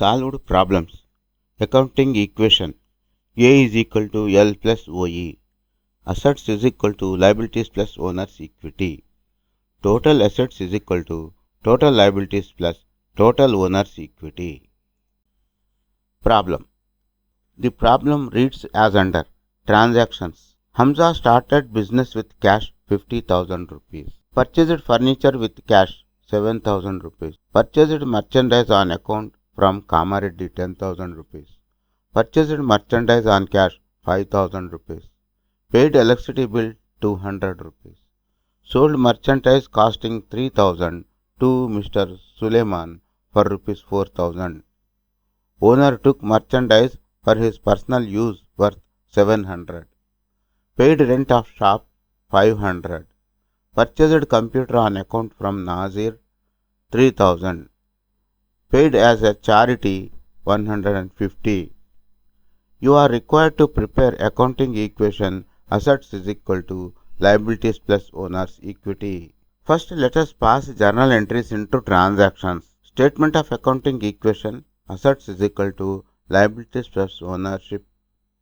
Solved problems. Accounting equation. A is equal to L plus OE. Assets is equal to liabilities plus owner's equity. Total assets is equal to total liabilities plus total owner's equity. Problem. The problem reads as under. Transactions. Hamza started business with cash 50,000 rupees. Purchased furniture with cash 7,000 rupees. Purchased merchandise on account from Kamareddy 10,000 rupees. Purchased merchandise on cash 5,000 rupees. Paid electricity bill 200 rupees. Sold merchandise costing 3,000 to Mr. Suleiman for rupees 4,000. Owner took merchandise for his personal use worth 700. Paid rent of shop 500. Purchased computer on account from Nazir 3,000. Paid as a charity 150. You are required to prepare accounting equation assets is equal to liabilities plus owner's equity. First, let us pass journal entries into transactions. Statement of accounting equation assets is equal to liabilities plus ownership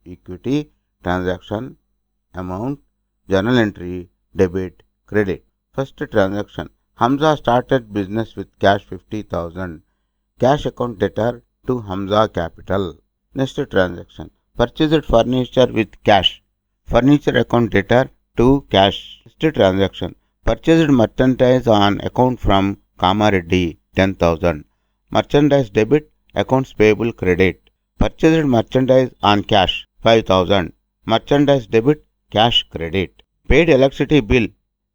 equity. Transaction amount journal entry debit credit. First transaction. Hamza started business with cash 50,000. Cash account debtor to Hamza capital. Next transaction. Purchased furniture with cash. Furniture account debtor to cash. Next transaction. Purchased merchandise on account from Kamareddy 10,000. Merchandise debit, accounts payable credit. Purchased merchandise on cash 5,000. Merchandise debit, cash credit. Paid electricity bill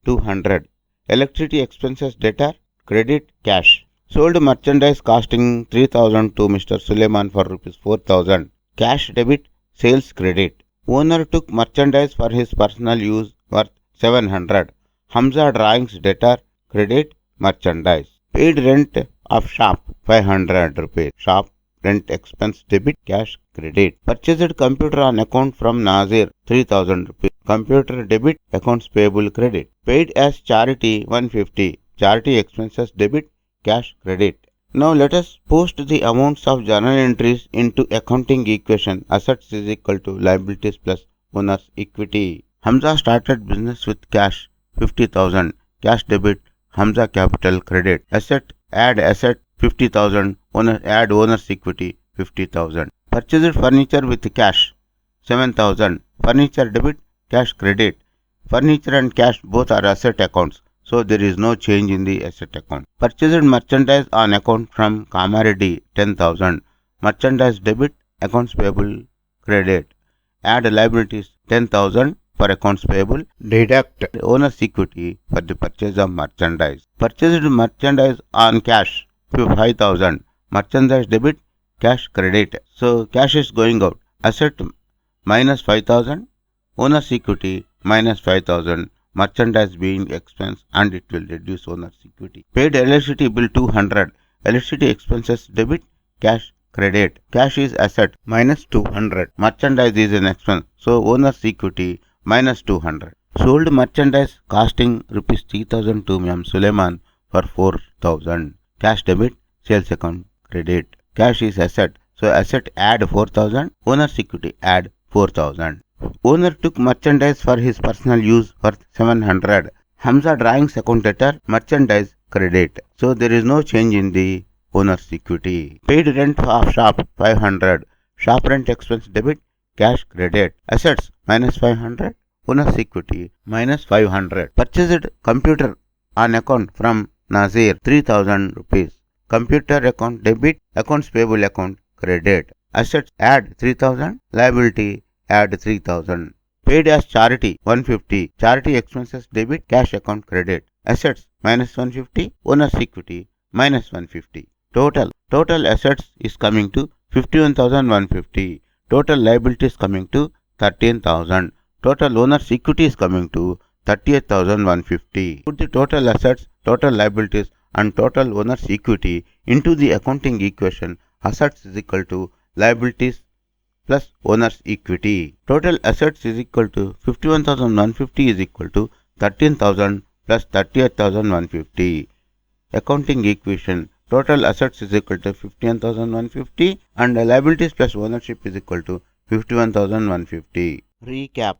200. Electricity expenses debtor, credit cash. Sold merchandise costing 3,000 to Mr. Suleiman for rupees 4,000. Cash debit, sales credit. Owner took merchandise for his personal use worth 700. Hamza drawings debtor, credit, merchandise. Paid rent of shop 500 rupees. Shop rent expense debit, cash credit. Purchased computer on account from Nazir 3,000 rupees. Computer debit, accounts payable credit. Paid as charity 150. Charity expenses debit, cash credit. Now let us post the amounts of journal entries into accounting equation. Assets is equal to liabilities plus owner's equity. Hamza started business with cash 50,000. Cash debit, Hamza capital credit. Add asset 50,000. Add owner's equity 50,000. Purchased furniture with cash 7,000. Furniture debit, cash credit. Furniture and cash both are asset accounts, so there is no change in the asset account. Purchased merchandise on account from Kamareddy 10,000. Merchandise debit, accounts payable credit. Add liabilities 10,000 for accounts payable. Deduct owner's equity for the purchase of merchandise. Purchased merchandise on cash 5,000. Merchandise debit, cash credit. So cash is going out. Asset minus 5,000. Owner's equity minus 5,000. Merchandise being expense and it will reduce owner's equity. Paid electricity bill 200. Electricity expenses debit, cash credit. Cash is asset minus 200. Merchandise is an expense, so owner's equity minus 200. Sold merchandise costing rupees 3,000 to M. Suleiman for 4,000. Cash debit, sales account credit. Cash is asset, so asset add 4,000. Owner's equity add 4,000. Owner took merchandise for his personal use worth 700. Hamza drawings account debtor, merchandise credit. So there is no change in the owner's equity. Paid rent of shop 500. Shop rent expense debit, cash credit. Assets minus 500. Owner's equity minus 500. Purchased computer on account from Nazir 3,000 rupees. Computer account debit, accounts payable account credit. Assets add 3,000. Liability add 3,000. Paid as charity 150. Charity expenses debit, cash account credit. Assets minus 150. Owner's equity minus 150. Total assets is coming to 51,150. Total liabilities coming to 13,000. Total owner's equity is coming to 38,150. Put the total assets, total liabilities and total owner's equity into the accounting equation. Assets is equal to liabilities plus owner's equity. Total assets is equal to 51,150 is equal to 13,000 plus 38,150. Accounting equation. total assets is equal to 51,150 and liabilities plus ownership is equal to 51,150. Recap.